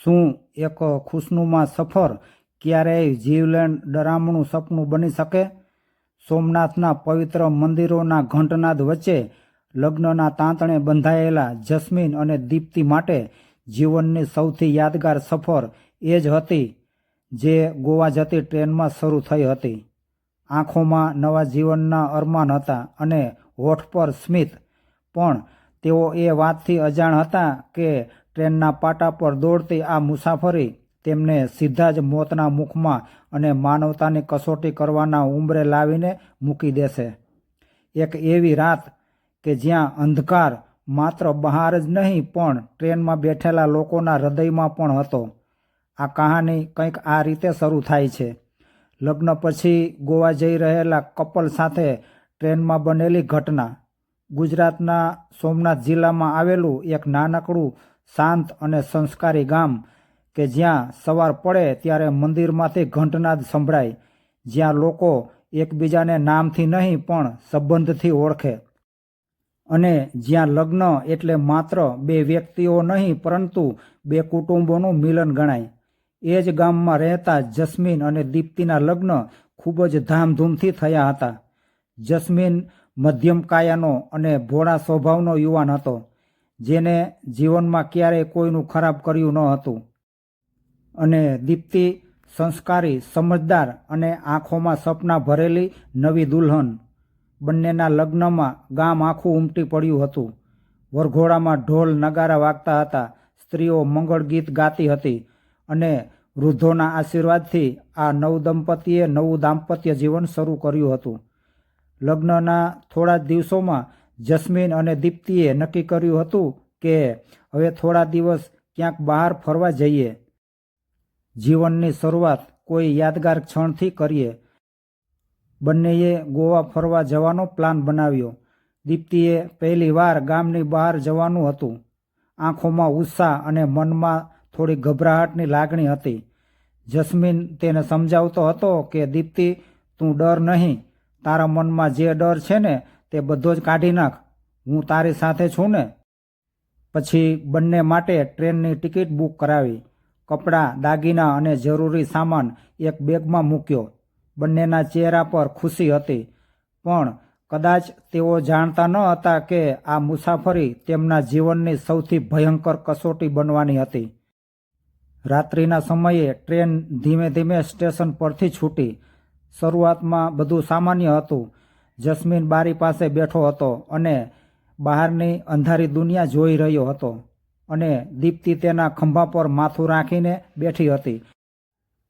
શું એક ખુશનુમા સફર ક્યારેય જીવલેણ ડરામણું સપનું બની શકે? સોમનાથના પવિત્ર મંદિરોના ઘંટનાદ વચ્ચે લગ્નના તાંતણે બંધાયેલા જસ્મીન અને દીપ્તિ માટે જીવનની સૌથી યાદગાર સફર એ જ હતી જે ગોવા જતી ટ્રેનમાં શરૂ થઈ હતી. આંખોમાં નવા જીવનના અરમાન હતા અને હોઠ પર સ્મિત, પણ તેઓ એ વાતથી અજાણ હતા કે ટ્રેનના પાટા પર દોડતી આ મુસાફરી તેમને સીધા જ મોતના મુખમાં અને માનવતાની કસોટી કરવાના ઉંબરે લાવીને મૂકી દેશે. એક એવી રાત કે જ્યાં અંધકાર માત્ર બહાર જ નહીં પણ ટ્રેનમાં બેઠેલા લોકોના હૃદયમાં પણ હતો. આ કહાની કંઈક આ રીતે શરૂ થાય છે. લગ્ન પછી ગોવા જઈ રહેલા કપલ સાથે ટ્રેનમાં બનેલી ઘટના. ગુજરાતના સોમનાથ જિલ્લામાં આવેલું એક નાનકડું શાંત અને સંસ્કારી ગામ કે જ્યાં સવાર પડે ત્યારે મંદિરમાંથી ઘંટનાદ સંભળાય, જ્યાં લોકો એકબીજાને નામથી નહીં પણ સંબંધથી ઓળખે, અને જ્યાં લગ્ન એટલે માત્ર બે વ્યક્તિઓ નહીં પરંતુ બે કુટુંબોનું મિલન ગણાય. એ જ ગામમાં રહેતા જસ્મીન અને દીપ્તિના લગ્ન ખૂબ જ ધામધૂમથી થયા હતા. જસ્મીન મધ્યમ કાયાનો અને ભોળા સ્વભાવનો યુવાન હતો, જેને જીવનમાં ક્યારેય કોઈનું ખરાબ કર્યું ન હતું. અને દીપ્તિ સંસ્કારી, સમજદાર અને આંખોમાં સપના ભરેલી નવી દુલ્હન. બંનેના લગ્નમાં ગામ આખું ઉમટી પડ્યું હતું. વરઘોડામાં ઢોલ નગારા વાગતા હતા, સ્ત્રીઓ મંગળ ગીત ગાતી હતી અને વૃદ્ધોના આશીર્વાદથી આ નવદંપતીએ નવું દાંપત્ય જીવન શરૂ કર્યું હતું. લગ્નના થોડા જ દિવસોમાં જસ્મીન અને દીપ્તિએ નક્કી કર્યું હતું કે હવે થોડા દિવસ ક્યાંક બહાર ફરવા જઈએ. જીવનની શરૂઆત કોઈ યાદગાર ક્ષણથી કરીએ. બંનેએ ગોવા ફરવા જવાનો પ્લાન બનાવ્યો. દીપ્તિએ પહેલીવાર ગામની બહાર જવાનું હતું. આંખોમાં ઉત્સાહ અને મનમાં થોડી ગભરાહટની લાગણી હતી. જસ્મીન તેને સમજાવતો હતો કે દીપ્તિ, તું ડર નહીં, તારા મનમાં જે ડર છે ને તે બધો જ કાઢી નાખ, હું તારી સાથે છું ને. પછી બંને માટે ટ્રેનની ટિકિટ બુક કરાવી. કપડાં, દાગીના અને જરૂરી સામાન એક બેગમાં મૂક્યો. બંનેના ચહેરા પર ખુશી હતી, પણ કદાચ તેઓ જાણતા ન હતા કે આ મુસાફરી તેમના જીવનની સૌથી ભયંકર કસોટી બનવાની હતી. રાત્રિના સમયે ટ્રેન ધીમે ધીમે સ્ટેશન પરથી છૂટી. શરૂઆતમાં બધું સામાન્ય હતું. જસ્મીન બારી પાસે બેઠો હતો અને બહારની અંધારી દુનિયા જોઈ રહ્યો હતો, અને દીપ્તિ તેના ખંભા પર માથું રાખીને બેઠી હતી.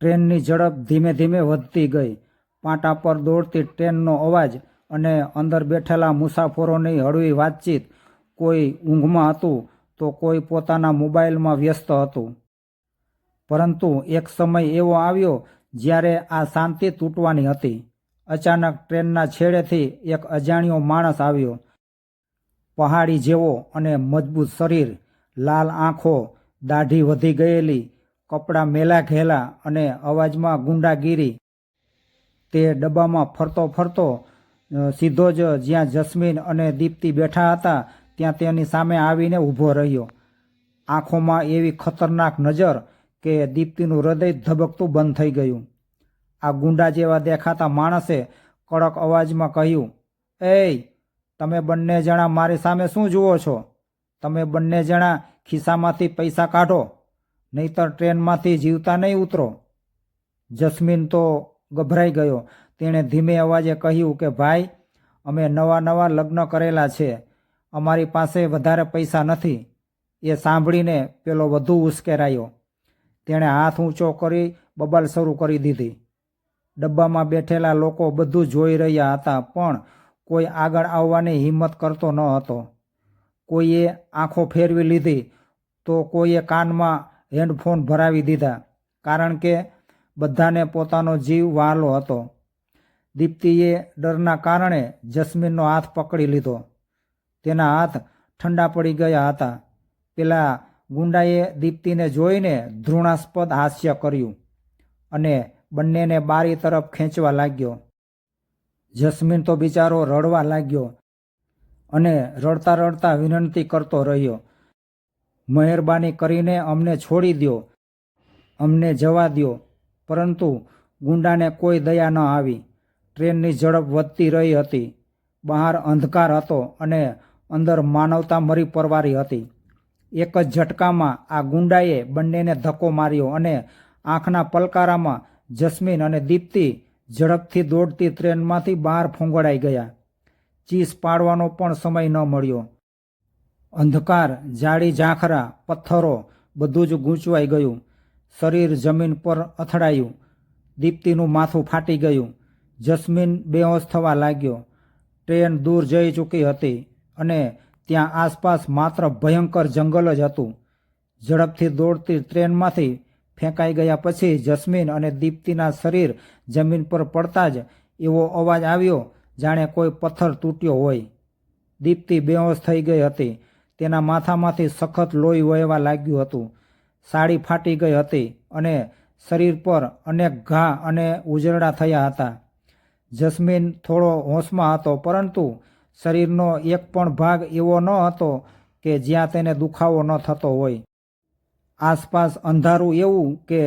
ટ્રેનની ઝડપ ધીમે ધીમે વધતી ગઈ. પાટા પર દોડતી ટ્રેનનો અવાજ અને અંદર બેઠેલા મુસાફરોની હળવી વાતચીત. કોઈ ઊંઘમાં હતું તો કોઈ પોતાના મોબાઈલમાં વ્યસ્ત હતું. પરંતુ એક સમય એવો આવ્યો જ્યારે આ શાંતિ તૂટવાની હતી. અચાનક ટ્રેનના છેડેથી એક અજાણ્યો માણસ આવ્યો. પહાડી જેવો અને મજબૂત શરીર, લાલ આંખો, દાઢી વધી ગયેલી, કપડાં મેલા ઘેલા અને અવાજમાં ગુંડાગીરી. તે ડબ્બામાં ફરતો ફરતો સીધો જ જ્યાં જસ્મીન અને દીપ્તિ બેઠા હતા ત્યાં તેની સામે આવીને ઊભો રહ્યો. આંખોમાં એવી ખતરનાક નજર કે દીપ્તિનું હૃદય ધબકતું બંધ થઈ ગયું. આ ગુંડા જેવા દેખાતા માણસે કડક અવાજમાં કહ્યું, "એય, તમે બંને જણા મારી સામે શું જુઓ છો? તમે બંને જણા ખિસ્સામાંથી પૈસા કાઢો, નહીતર ટ્રેનમાંથી જીવતા નહીં ઉતરો." જસ્મીન તો ગભરાઈ ગયો. તેણે ધીમે અવાજે કહ્યું કે ભાઈ, અમે નવા લગ્ન કરેલા છે, અમારી પાસે વધારે પૈસા નથી. એ સાંભળીને પેલો વધુ ઉશ્કેરાયો. તેણે હાથ ઊંચો કરી બબાલ શરૂ કરી દીધી. ડબ્બામાં બેઠેલા લોકો બધું જોઈ રહ્યા હતા, પણ કોઈ આગળ આવવાની હિંમત કરતો ન હતો. કોઈએ આંખો ફેરવી લીધી તો કોઈએ કાનમાં હેડફોન ભરાવી દીધા, કારણ કે બધાને પોતાનો જીવ વહાલો હતો. દીપ્તિએ ડરના કારણે જસ્મીનનો હાથ પકડી લીધો. તેના હાથ ઠંડા પડી ગયા હતા. પેલા ગુંડાએ દીપ્તિને જોઈને ઘૃણાસ્પદ હાસ્ય કર્યું અને બંનેને બારી તરફ ખેંચવા લાગ્યો. જસ્મીન તો બિચારો રડવા લાગ્યો અને રડતા રડતા વિનંતી કરતો રહ્યો, "મહેરબાની કરીને અમને છોડી દો, અમને જવા દ્યો. પરંતુ ગુંડાને કોઈ દયા ન આવી. ટ્રેનની ઝડપ વધતી રહી હતી. બહાર અંધકાર હતો અને અંદર માનવતા મરી પરવારી હતી. એક જ ઝટકામાં આ ગુંડાએ બંનેને ધક્કો માર્યો અને આંખના પલકારામાં જસ્મીન અને દીપ્તિ ઝડપથી દોડતી ટ્રેનમાંથી બહાર ફોંગડાઈ ગયા. ચીસ પાડવાનો પણ સમય ન મળ્યો. અંધકાર, જાડી ઝાંખરા, પથ્થરો બધું જ ગૂંચવાઈ ગયું. શરીર જમીન પર અથડાયું. દીપ્તિનું માથું ફાટી ગયું. જસ્મીન બેહોશ થવા લાગ્યો. ટ્રેન દૂર જઈ ચૂકી હતી અને ત્યાં આસપાસ માત્ર ભયંકર જંગલ જ હતું. ઝડપથી દોડતી ટ્રેનમાંથી ફેંકાઈ ગયા પછી જસ્મીન અને દીપ્તિના શરીર જમીન પર પડતા જ એવો અવાજ આવ્યો જાણે કોઈ પથ્થર તૂટ્યો હોય. દીપ્તિ બેહોશ થઈ ગઈ હતી. તેના માથામાંથી સખત લોહી વહેવા લાગ્યું હતું. સાડી ફાટી ગઈ હતી અને શરીર પર અનેક ઘા અને ઉજરડા થયા હતા. જસ્મીન થોડો હોશમાં હતો, પરંતુ શરીરનો એક પણ ભાગ એવો ન હતો કે જ્યાં તેને દુખાવો ન થતો હોય. આસપાસ અંધારું એવું કે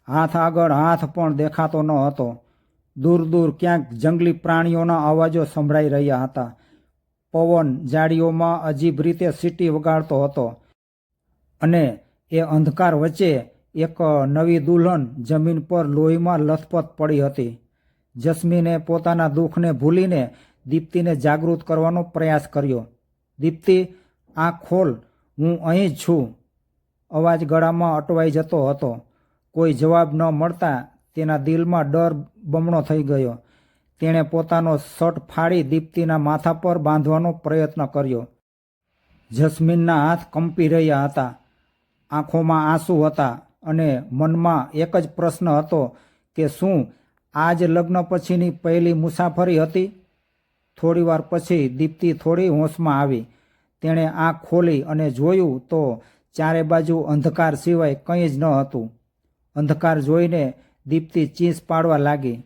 હાથ આગળ હાથ પણ દેખાતો ન હતો. દૂર દૂર ક્યાંક જંગલી પ્રાણીઓના અવાજો સંભળાઈ રહ્યા હતા. પવન ઝાડીઓમાં અજીબ રીતે સીટી વગાડતો હતો અને એ અંધકાર વચ્ચે એક નવી દુલ્હન જમીન પર લોહીમાં લથપથ પડી હતી. જસ્મીને પોતાના દુઃખને ભૂલીને દીપ્તિને જાગૃત કરવાનો પ્રયાસ કર્યો. દીપ્તિ, આંખ ખોલ, હું અહીં જ છું. અવાજ ગળામાં અટવાઈ જતો હતો. કોઈ જવાબ ન મળતા તેના દિલમાં ડર બમણો થઈ ગયો. તેણે પોતાનો શર્ટ ફાડી દીપ્તિના માથા પર બાંધવાનો પ્રયત્ન કર્યો. જસ્મીનના હાથ કંપી રહ્યા હતા. આંખોમાં આંસુ હતા અને મનમાં એક જ પ્રશ્ન હતો કે શું આ જ લગ્ન પછીની પહેલી મુસાફરી હતી? થોડીવાર પછી દીપ્તિ થોડી હોશમાં આવી. તેણે આંખ ખોલી અને જોયું તો ચારે બાજુ અંધકાર સિવાય કંઈ જ ન હતું. અંધકાર જોઈને દીપ્તિ ચીસ પાડવા લાગી.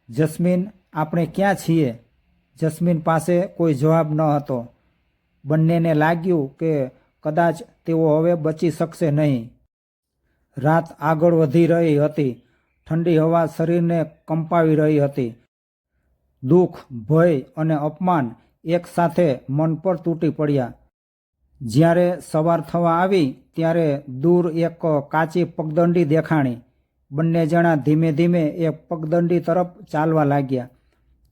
જસ્મીન, આપણે ક્યાં છીએ? જસ્મીન પાસે કોઈ જવાબ ન હતો. બંનેને લાગ્યું કે કદાચ તેઓ હવે બચી શકશે નહીં. રાત આગળ વધી રહી હતી. ઠંડી હવા શરીરને કંપાવી રહી હતી. દુઃખ, ભય અને અપમાન એકસાથે મન પર તૂટી પડ્યા. જ્યારે સવાર થવા આવી ત્યારે દૂર એક કાચી પગદંડી દેખાણી. બંને જણા ધીમે ધીમે એ પગદંડી તરફ ચાલવા લાગ્યા.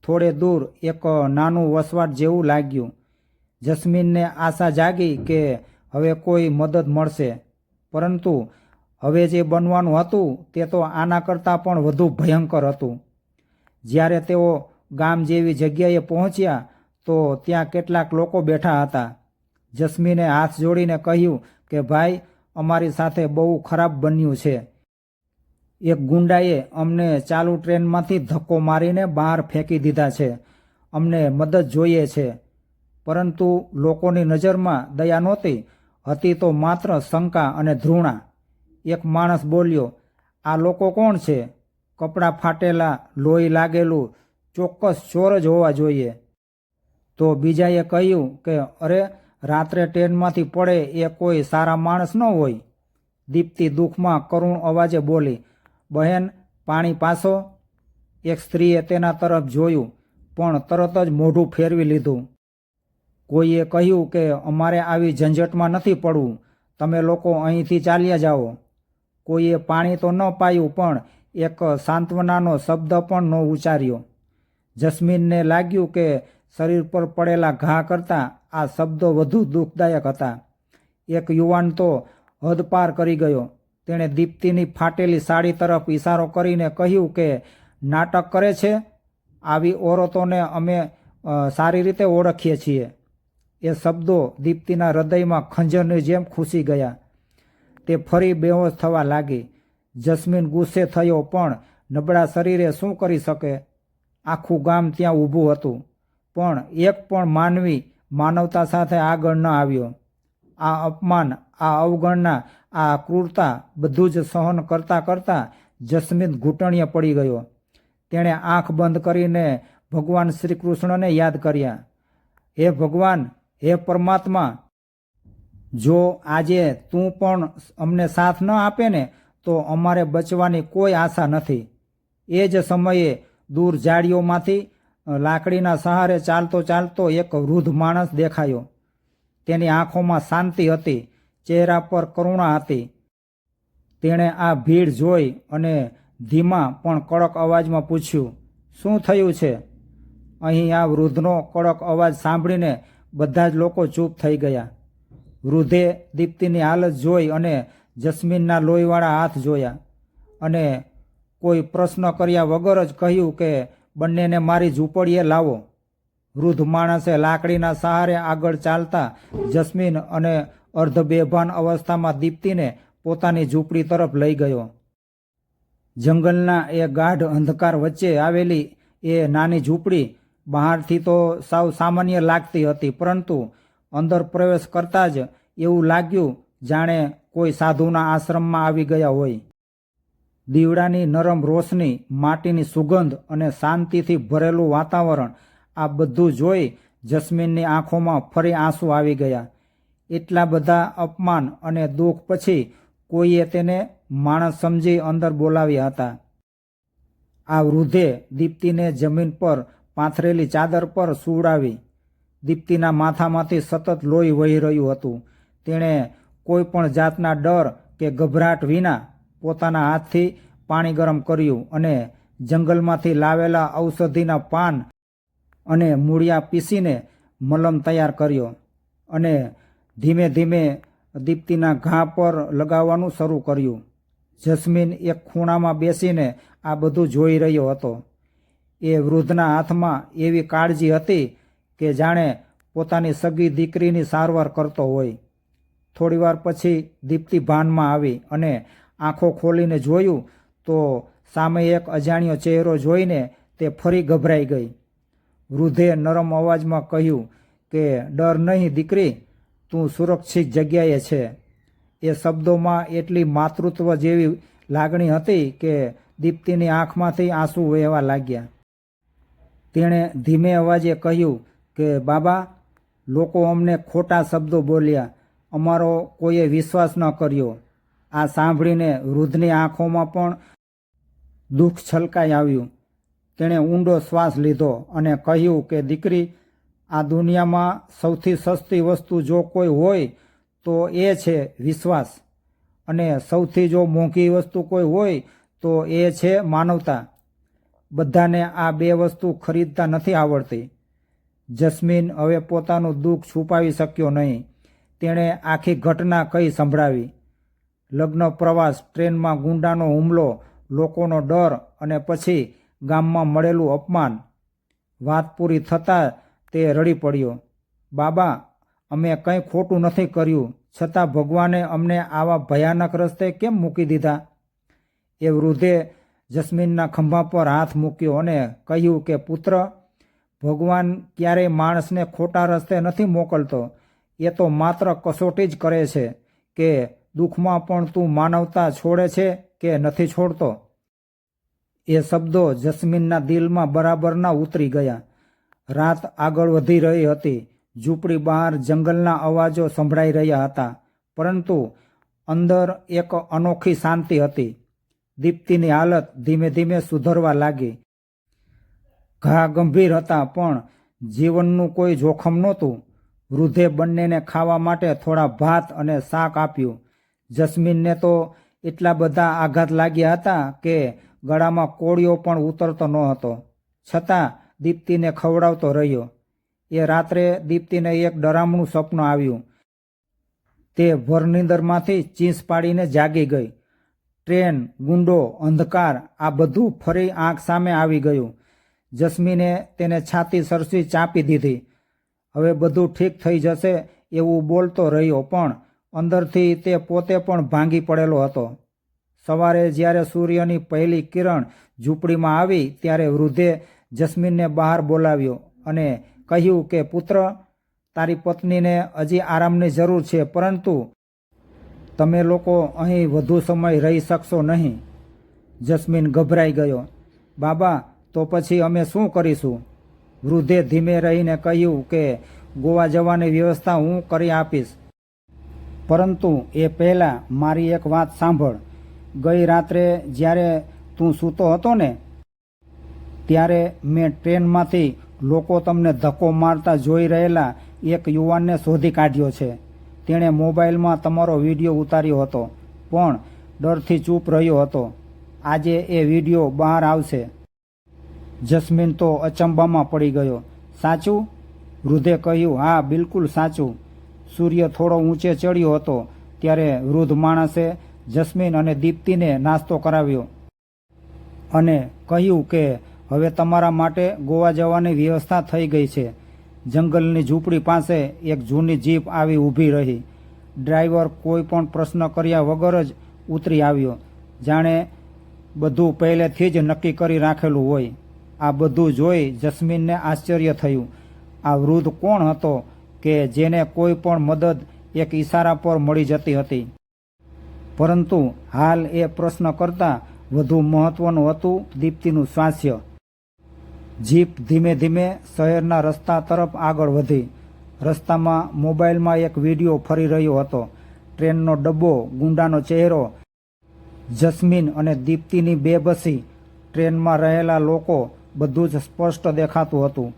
થોડે દૂર એક નાનું વસવાટ જેવું લાગ્યું. જસ્મીનને આશા જાગી કે હવે કોઈ મદદ મળશે, પરંતુ હવે જે બનવાનું હતું તે તો આના કરતાં પણ વધુ ભયંકર હતું. જ્યારે તેઓ ગામ જેવી જગ્યાએ પહોંચ્યા તો ત્યાં કેટલાક લોકો બેઠા હતા. જસ્મીને હાથ જોડીને કહ્યું કે ભાઈ, અમારી સાથે બહુ ખરાબ બન્યું છે. એક ગુંડાએ અમને ચાલુ ટ્રેનમાંથી ધક્કો મારીને બહાર ફેંકી દીધા છે. અમને મદદ જોઈએ છે. પરંતુ લોકોની નજરમાં દયા નહોતી, હતી તો માત્ર શંકા અને ધૃણા. એક માણસ બોલ્યો, આ લોકો કોણ છે? કપડાં ફાટેલા, લોહી લાગેલું, ચોક્કસ ચોર જ હોવા જોઈએ. તો બીજાએ કહ્યું કે અરે, રાત્રે ટ્રેનમાંથી પડે એ કોઈ સારા માણસ ન હોય. દીપ્તિ દુઃખમાં કરુણ અવાજે બોલી, બહેન, પાણી પાસો. એક સ્ત્રીએ તેના તરફ જોયું, પણ તરત જ મોઢું ફેરવી લીધું. કોઈએ કહ્યું કે અમારે આવી ઝંઝટમાં નથી પડવું, તમે લોકો અહીંથી ચાલ્યા જાઓ. કોઈએ પાણી તો ન પાયું, પણ એક સાંત્વનાનો શબ્દ પણ ન ઉચ્ચાર્યો. જસ્મીનને લાગ્યું કે શરીર પર પડેલા ઘા કરતાં આ શબ્દો વધુ દુઃખદાયક હતા. એક યુવાન તો હદ પાર કરી ગયો. તેણે દીપ્તિની ફાટેલી સાડી તરફ ઇશારો કરીને કહ્યું કે નાટક કરે છે. આવી ઓરતોને અમે સારી રીતે ઓળખીએ છીએ. એ શબ્દો દીપ્તિના હૃદયમાં ખંજરની જેમ ખૂંસી ગયા. તે ફરી બેહોશ થવા લાગી. જસ્મીન ગુસ્સે થયો, પણ નબળા શરીરે શું કરી શકે? આખું ગામ ત્યાં ઊભું હતું, પણ એક પણ માનવી માનવતા સાથે આગળ ન આવ્યો. આ અપમાન, આ અવગણના, આ ક્રૂરતા બધું જ સહન કરતાં કરતાં જસ્મીન ઘૂંટણીએ પડી ગયો. તેણે આંખ બંધ કરીને ભગવાન શ્રી કૃષ્ણને યાદ કર્યા. હે ભગવાન, હે પરમાત્મા, જો આજે તું પણ અમને સાથ ન આપે ને, તો અમારે બચવાની કોઈ આશા નથી. એ જ સમયે દૂર ઝાડીઓમાંથી લાકડીના સહારે ચાલતો ચાલતો એક વૃદ્ધ માણસ દેખાયો. તેની આંખોમાં શાંતિ હતી, ચહેરા પર કરુણા હતી. તેણે આ ભીડ જોઈ અને ધીમા પણ કડક અવાજમાં પૂછ્યું, શું થયું છે? અહીં આ વૃદ્ધનો કડક અવાજ સાંભળીને બધા જ લોકો ચૂપ થઈ ગયા. વૃદ્ધે દીપ્તિની હાલત જોઈ અને જસ્મીનના લોહીવાળા હાથ જોયા અને કોઈ પ્રશ્ન કર્યા વગર જ કહ્યું કે બંનેને મારી ઝૂંપડીએ લાવો. વૃદ્ધ માણસે લાકડીના સહારે આગળ ચાલતા જસ્મીન અને અર્ધબેભાન અવસ્થામાં દીપ્તિને પોતાની ઝૂંપડી તરફ લઈ ગયો. જંગલના એ ગાઢ અંધકાર વચ્ચે આવેલી એ નાની ઝૂંપડી બહારથી તો સાવ સામાન્ય લાગતી હતી, પરંતુ અંદર પ્રવેશ કરતાં જ એવું લાગ્યું જાણે કોઈ સાધુના આશ્રમમાં આવી ગયા હોય. દીવડાની નરમ રોશની, માટીની સુગંધ અને શાંતિથી ભરેલું વાતાવરણ, આ બધું જોઈ જસ્મીનની આંખોમાં ફરી આંસુ આવી ગયા. એટલા બધા અપમાન અને દુઃખ પછી કોઈએ તેને માણસ સમજી અંદર બોલાવ્યા હતા. આ વૃદ્ધે દીપ્તિને જમીન પર પાથરેલી ચાદર પર સુવડાવી. દીપ્તિના માથામાંથી સતત લોહી વહી રહ્યું હતું. તેણે કોઈ પણ જાતના ડર કે ગભરાટ વિના પોતાના હાથથી પાણી ગરમ કર્યું અને જંગલમાંથી લાવેલા ઔષધિના પાન અને મૂળિયા પીસીને મલમ તૈયાર કર્યો અને ધીમે ધીમે દીપ્તિના ઘા પર લગાવવાનું શરૂ કર્યું. જસ્મીન એક ખૂણામાં બેસીને આ બધું જોઈ રહ્યો હતો. એ વૃદ્ધના હાથમાં એવી કાળજી હતી કે જાણે પોતાની સગી દીકરીની સારવાર કરતો હોય. થોડીવાર પછી દીપ્તિ ભાનમાં આવી અને આંખો ખોલીને જોયું તો સામે એક અજાણ્યો ચહેરો જોઈને તે ફરી ગભરાઈ ગઈ. વૃદ્ધે નરમ અવાજમાં કહ્યું કે ડર નહીં દીકરી, તું સુરક્ષિત જગ્યાએ છે. એ શબ્દોમાં એટલી માતૃત્વ જેવી લાગણી હતી કે દીપ્તિની આંખમાંથી આંસુ વહેવા લાગ્યા. તેણે ધીમે અવાજે કહ્યું કે બાબા, લોકો અમને ખોટા શબ્દો બોલ્યા, અમારો કોઈએ વિશ્વાસ ન કર્યો. આ સાંભળીને વૃદ્ધની આંખોમાં પણ દુઃખ છલકાઈ આવ્યું. તેણે ઊંડો શ્વાસ લીધો અને કહ્યું કે દીકરી, આ દુનિયામાં સૌથી સસ્તી વસ્તુ જો કોઈ હોય તો એ છે વિશ્વાસ, અને સૌથી જો મોંઘી વસ્તુ કોઈ હોય તો એ છે માનવતા. બધાને આ બે વસ્તુ ખરીદતા નથી આવડતી. જસ્મીન હવે પોતાનું દુઃખ છુપાવી શક્યો નહીં. તેણે આખી ઘટના કહી સંભળાવી. લગ્ન પ્રવાસ, ટ્રેનમાં ગુંડાનો હુમલો, લોકોનો ડર અને પછી ગામમાં મળેલું અપમાન. વાત પૂરી થતાં તે રડી પડ્યો. બાબા, અમે કંઈ ખોટું નથી કર્યું, છતાં ભગવાને અમને આવા ભયાનક રસ્તે કેમ મૂકી દીધા? એ વૃદ્ધે જસ્મીનના ખંભા પર હાથ મૂક્યો અને કહ્યું કે પુત્ર, ભગવાન ક્યારેય માણસને ખોટા રસ્તે નથી મોકલતો. એ તો માત્ર કસોટી જ કરે છે કે દુઃખમાં પણ તું માનવતા છોડે છે કે નથી છોડતો. એ શબ્દો જસ્મીનના દિલમાં બરાબરના ઉતરી ગયા. રાત આગળ વધી રહી હતી. ઝૂંપડી બહાર જંગલના અવાજો સંભળાઈ રહ્યા હતા, પરંતુ અંદર એક અનોખી શાંતિ હતી. દીપ્તિની હાલત ધીમે ધીમે સુધરવા લાગી. ઘા ગંભીર હતા, પણ જીવનનું કોઈ જોખમ નહોતું. વૃદ્ધે બંનેને ખાવા માટે થોડા ભાત અને શાક આપ્યું. જસ્મીનને તો એટલા બધા આઘાત લાગ્યા હતા કે ગળામાં કોળિયો પણ ઉતરતો ન હતો, છતાં દીપ્તિને ખવડાવતો રહ્યો. એ રાત્રે દીપ્તિને એક ડરામણું સપનું આવ્યું. તે ભરનિંદરમાંથી ચીસ પાડીને જાગી ગઈ. ટ્રેન, ગુંડો, અંધકાર, આ બધું ફરી આંખ સામે આવી ગયું. જસ્મીને તેને છાતી સરસી ચાંપી દીધી. હવે બધું ઠીક થઈ જશે એવું બોલતો રહ્યો, પણ અંદરથી તે પોતે પણ ભાંગી પડેલો હતો. સવારે જ્યારે સૂર્યની પહેલી કિરણ ઝૂંપડીમાં આવી ત્યારે વૃદ્ધે જસ્મીનને બહાર બોલાવ્યો અને કહ્યું કે પુત્ર, તારી પત્નીને હજી આરામની જરૂર છે, પરંતુ તમે લોકો અહીં વધુ સમય રહી શકશો નહીં. જસ્મીન ગભરાઈ ગયો. બાબા, તો પછી અમે શું કરીશું? વૃદ્ધે ધીમે રહીને કહ્યું કે ગોવા જવાની વ્યવસ્થા હું કરી આપીશ, પરંતુ એ પહેલાં મારી એક વાત સાંભળ. ગઈ રાત્રે જ્યારે તું સૂતો હતો ને ત્યારે મેં ટ્રેનમાંથી લોકો તમને ધક્કો મારતા જોઈ રહેલા એક યુવાનને શોધી કાઢ્યો છે. તેણે મોબાઈલમાં તમારો વિડીયો ઉતાર્યો હતો પણ ડરથી ચૂપ રહ્યો હતો. આજે એ વિડીયો બહાર આવશે. જસ્મીન તો અચંબામાં પડી ગયો. સાચું? વૃદ્ધે કહ્યું. હા, બિલકુલ સાચું. સૂર્ય થોડો ઊંચે ચડ્યો હતો ત્યારે વૃદ્ધ માણસે જસ્મીન અને દીપ્તિને નાસ્તો કરાવ્યો અને કહ્યું કે હવે તમારા માટે ગોવા જવાની વ્યવસ્થા થઈ ગઈ છે. જંગલની ઝૂંપડી પાસે એક જૂની જીપ આવી ઊભી રહી. ડ્રાઈવર કોઈ પણ પ્રશ્ન કર્યા વગર જ ઉતરી આવ્યો, જાણે બધું પહેલેથી જ નક્કી કરી રાખેલું હોય. આ બધું જોઈ જસ્મીનને આશ્ચર્ય થયું. આ વૃદ્ધ કોણ હતો કે જેને કોઈ પણ મદદ એક ઈશારા પર મળી જતી હતી? પરંતુ હાલ એ પ્રશ્ન કરતાં વધુ મહત્વનું હતું દીપ્તિનું સ્વાસ્થ્ય. જીપ ધીમે ધીમે શહેરના રસ્તા તરફ આગળ વધી. રસ્તામાં મોબાઈલમાં એક વિડીયો ફરી રહ્યો હતો. ટ્રેનનો ડબ્બો, ગુંડાનો ચહેરો, જસ્મીન અને દીપ્તિની બેબસી, ટ્રેનમાં રહેલા લોકો, બધું જ સ્પષ્ટ દેખાતું હતું.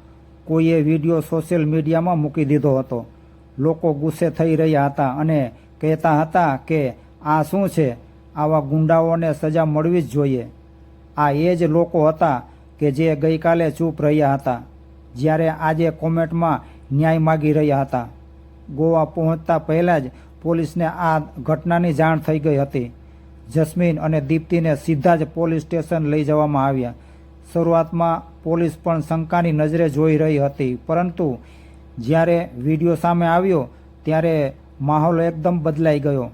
કોઈએ વિડીયો સોશિયલ મીડિયામાં મૂકી દીધો હતો. લોકો ગુસ્સે થઈ રહ્યા હતા અને કહેતા હતા કે આ શું છે? આવા ગુંડાઓને સજા મળવી જ જોઈએ. આ એ જ લોકો હતા કે જે ગઈકાલે ચૂપ રહ્યા હતા, જ્યારે આજે કોમેન્ટમાં ન્યાય માગી રહ્યા હતા. ગોવા પહોંચતા પહેલાં જ પોલીસને આ ઘટનાની જાણ થઈ ગઈ હતી. જસ્મીન અને દીપ્તિને સીધા જ પોલીસ સ્ટેશન લઈ જવામાં આવ્યા. શરૂઆતમાં પોલીસ પણ શંકાની નજરે જોઈ રહી હતી, પરંતુ જ્યારે વિડીયો સામે આવ્યો ત્યારે માહોલ એકદમ બદલાઈ ગયો.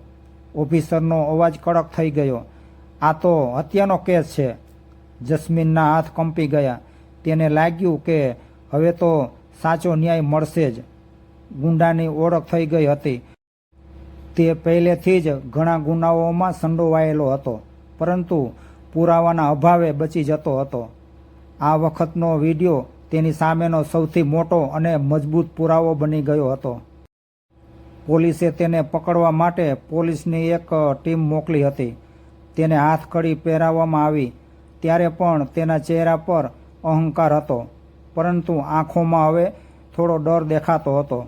ઓફિસરનો અવાજ કડક થઈ ગયો. આ તો હત્યાનો કેસ છે. જસ્મીનના હાથ કંપી ગયા. તેને લાગ્યું કે હવે તો સાચો ન્યાય મળશે જ. ગુંડાની ઓળખ થઈ ગઈ હતી. તે પહેલેથી જ ઘણા ગુનાઓમાં સંડોવાયેલો હતો, પરંતુ પુરાવાના અભાવે બચી જતો હતો. આ વખતનો વિડીયો તેની સામેનો સૌથી મોટો અને મજબૂત પુરાવો બની ગયો હતો. પોલીસે તેને પકડવા માટે પોલીસની એક ટીમ મોકલી હતી. તેને હાથકડી પહેરાવવામાં આવી ત્યારે પણ તેના ચહેરા પર અહંકાર હતો, પરંતુ આંખોમાં હવે થોડો ડર દેખાતો હતો.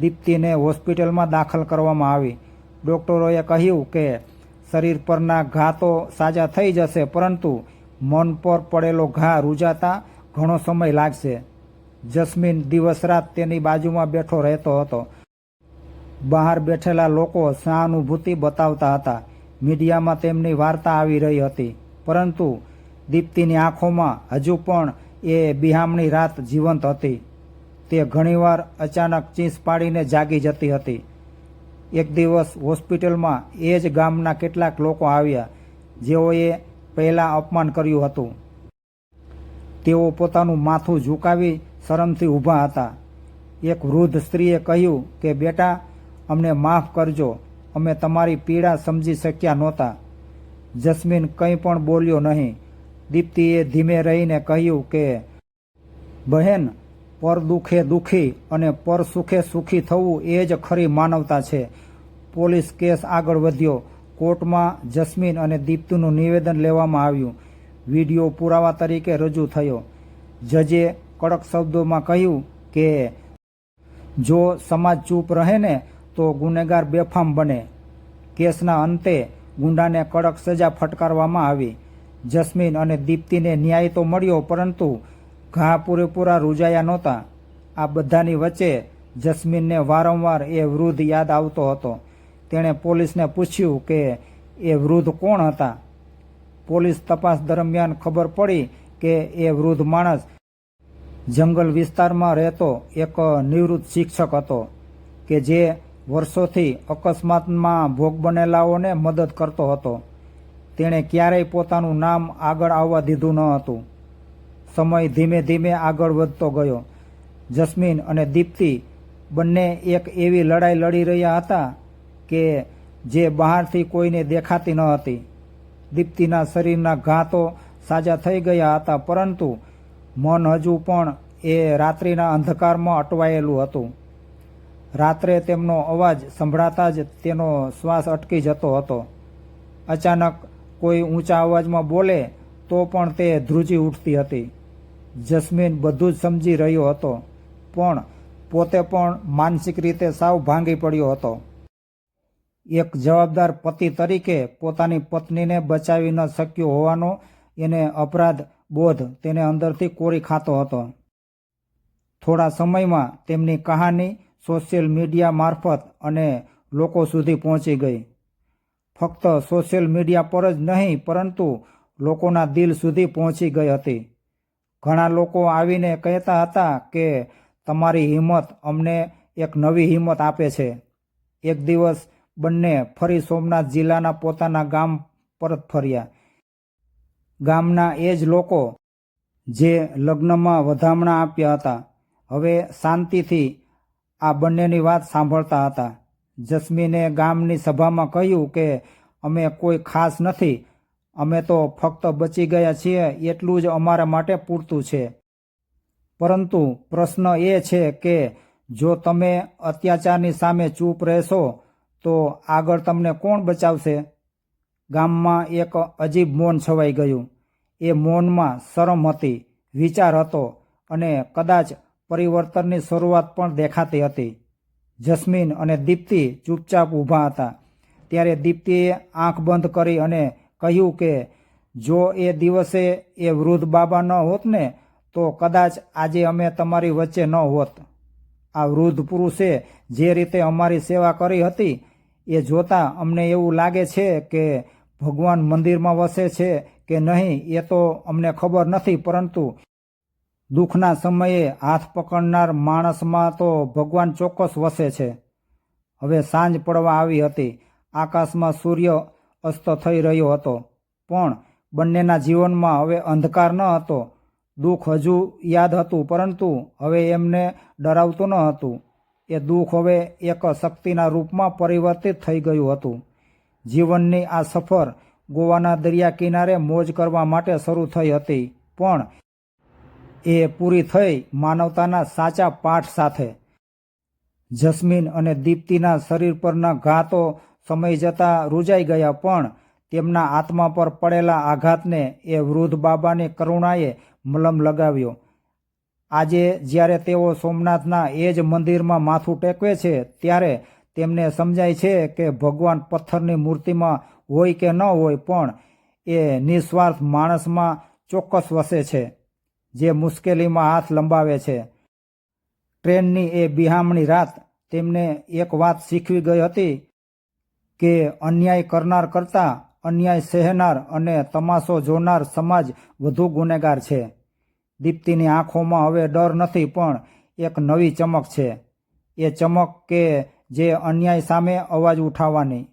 દીપ્તિને હોસ્પિટલમાં દાખલ કરવામાં આવી. ડૉક્ટરોએ કહ્યું કે શરીર પરના ઘા તો સાજા થઈ જશે, પરંતુ મન પર પડેલો ઘા રૂજાતા ઘણો સમય લાગશે. જસ્મીન દિવસ રાત તેની બાજુમાં બેઠો રહેતો હતો. બહાર બેઠેલા લોકો સહાનુભૂતિ બતાવતા હતા. મીડિયામાં તેમની વાર્તા આવી રહી હતી, પરંતુ દીપ્તિની આંખોમાં હજુ પણ એ બિહામણી રાત જીવંત હતી. તે ઘણીવાર અચાનક ચીસ પાડીને જાગી જતી હતી. એક દિવસ હોસ્પિટલમાં એ જ ગામના કેટલાક લોકો આવ્યા જેઓએ પહેલાં અપમાન કર્યું હતું. તેઓ પોતાનું માથું ઝુકાવી શરમથી ઊભા હતા. એક વૃદ્ધ સ્ત્રીએ કહ્યું કે બેટા, અમને માફ કરજો, અમે તમારી પીડા સમજી શક્યા નહોતા. જસ્મીન કંઈ પણ બોલ્યો નહીં. દીપ્તિએ ધીમે રહીને કહ્યું કે બહેન, પર દુઃખે દુઃખી અને પર સુખે સુખી થવું એ જ ખરી માનવતા છે. પોલીસ કેસ આગળ વધ્યો. કોર્ટમાં જસ્મીન અને દીપ્તિનું નિવેદન લેવામાં આવ્યું. વિડીયો પુરાવા તરીકે રજૂ થયો. જજે કડક શબ્દોમાં કહ્યું કે જો સમાજ ચૂપ રહે ને તો ગુનેગાર બેફામ બને. કેસના અંતે ગુંડાને કડક સજા ફટકારવામાં આવી. જસ્મીન અને દીપ્તિને ન્યાય તો મળ્યો, પરંતુ ઘા પૂરેપૂરા રૂજાયા નહોતા. આ બધાની વચ્ચે જસ્મીનને વારંવાર એ વૃદ્ધ યાદ આવતો હતો. તેણે પોલીસને પૂછ્યું કે એ વૃદ્ધ કોણ હતા. પોલીસ તપાસ દરમિયાન ખબર પડી કે એ વૃદ્ધ માણસ જંગલ વિસ્તારમાં રહેતો એક નિવૃત્ત શિક્ષક હતો કે જે વર્ષોથી અકસ્માતમાં ભોગ બનેલાઓને મદદ કરતો હતો. તેણે ક્યારેય પોતાનું નામ આગળ આવવા દીધું ન હતું. સમય ધીમે ધીમે આગળ વધતો ગયો. જસ્મીન અને દીપ્તિ બંને એક એવી લડાઈ લડી રહ્યા હતા કે જે બહારથી કોઈને દેખાતી ન હતી. દીપ્તિના શરીરના ઘા તો સાજા થઈ ગયા હતા, પરંતુ મન હજુ પણ એ રાત્રિના અંધકારમાં અટવાયેલું હતું. રાત્રે તેમનો અવાજ સંભળાતા જ તેનો શ્વાસ અટકી જતો હતો. અચાનક કોઈ ઊંચા અવાજમાં બોલે તો પણ તે ધ્રુજી ઉઠતી હતી. જસ્મીન બધું જ સમજી રહ્યો હતો, પણ પોતે પણ માનસિક રીતે સાવ ભાંગી પડ્યો હતો. એક જવાબદાર પતિ તરીકે પોતાની પત્નીને બચાવી ન શક્યો હોવાનો એને અપરાધ બોધ તેને અંદરથી કોરી ખાતો હતો. થોડા સમયમાં તેમની કહાની સોશિયલ મીડિયા મારફત અને લોકો સુધી પહોંચી ગઈ. ફક્ત સોશિયલ મીડિયા પર જ નહીં, પરંતુ લોકોના દિલ સુધી પહોંચી ગઈ હતી. ઘણા લોકો આવીને કહેતા હતા કે તમારી હિંમત અમને એક નવી હિંમત આપે છે. એક દિવસ બંને ફરી સોમનાથ જિલ્લાના પોતાના ગામ પરત ફર્યા. ગામના એ જ લોકો જે લગ્નમાં વધામણા આપ્યા હતા, હવે શાંતિથી આ બંનેની વાત સાંભળતા હતા. જસ્મીને ગામની સભામાં કહ્યું કે અમે કોઈ ખાસ નથી, અમે તો ફક્ત બચી ગયા છીએ એટલું જ અમારા માટે પૂરતું છે. પરંતુ પ્રશ્ન એ છે કે જો તમે અત્યાચારની સામે ચૂપ રહેશો તો આગળ તમને કોણ બચાવશે? ગામમાં એક અજીબ મૌન છવાઈ ગયું. એ મૌનમાં શરમ હતી, વિચાર હતો અને કદાચ પરિવર્તનની શરૂઆત પણ દેખાતી હતી. જસ્મીન અને દીપ્તિ ચૂપચાપ ઊભા હતા. ત્યારે દીપ્તિએ આંખ બંધ કરી અને કહ્યું કે જો એ દિવસે એ વૃદ્ધ બાબા ન હોત ને તો કદાચ આજે અમે તમારી વચ્ચે ન હોત. આ વૃદ્ધ પુરુષે જે રીતે અમારી સેવા કરી હતી એ જોતાં અમને એવું લાગે છે કે ભગવાન મંદિરમાં વસે છે કે નહીં એ તો અમને ખબર નથી, પરંતુ દુઃખના સમયે હાથ પકડનાર માણસમાં તો ભગવાન ચોક્કસ વસે છે. હવે સાંજ પડવા આવી હતી. આકાશમાં સૂર્ય અસ્ત થઈ રહ્યો હતો, પણ બંનેના જીવનમાં હવે અંધકાર ન હતો. દુઃખ હજુ યાદ હતું, પરંતુ હવે એમને ડરાવતું ન હતું. એ દુઃખ હવે એક શક્તિના રૂપમાં પરિવર્તિત થઈ ગયું હતું. જીવનની આ સફર ગોવાના દરિયા કિનારે મોજ કરવા માટે શરૂ થઈ હતી, પણ એ પૂરી થઈ માનવતાના સાચા પાઠ સાથે. જસ્મીન અને દીપ્તિના શરીર પરના ઘા તો સમય જતાં રૂજાઈ ગયા, પણ તેમના આત્મા પર પડેલા આઘાતને એ વૃદ્ધ બાબાની કરુણાએ મલમ લગાવ્યો. આજે જ્યારે તેઓ સોમનાથના એ જ મંદિરમાં માથું ટેકવે છે, ત્યારે તેમને સમજાય છે કે ભગવાન પથ્થરની મૂર્તિમાં હોય કે ન હોય, પણ એ નિસ્વાર્થ માણસમાં ચોક્કસ વસે છે, જે મુશ્કેલીમાં હાથ લંબાવે છે. ટ્રેનની એ બિહામણી રાત તેમને એક વાત શીખવી ગઈ હતી કે અન્યાય કરનાર કરતાં અન્યાય સહેનાર અને તમાશો જોનાર સમાજ વધુ ગુનેગાર છે. દીપ્તિની આંખોમાં હવે ડર નથી, પણ એક નવી ચમક છે. એ ચમક કે જે અન્યાય સામે અવાજ ઉઠાવવાની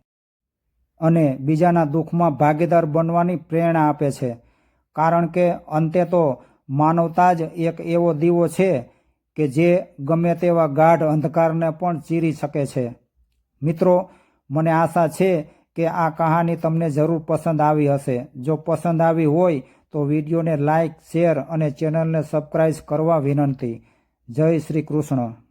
અને બીજાના દુઃખમાં ભાગીદાર બનવાની પ્રેરણા આપે છે. કારણ કે અંતે તો માનવતા જ એક એવો દીવો છે કે જે ગમે તેવા ગાઢ અંધકારને પણ ચીરી શકે છે. મિત્રો, મને આશા છે કે આ કહાની તમને જરૂર પસંદ આવી હશે. જો પસંદ આવી હોય તો વિડીયોને લાઇક, શેર અને ચેનલને સબસ્ક્રાઇબ કરવા વિનંતી. જય શ્રી કૃષ્ણ.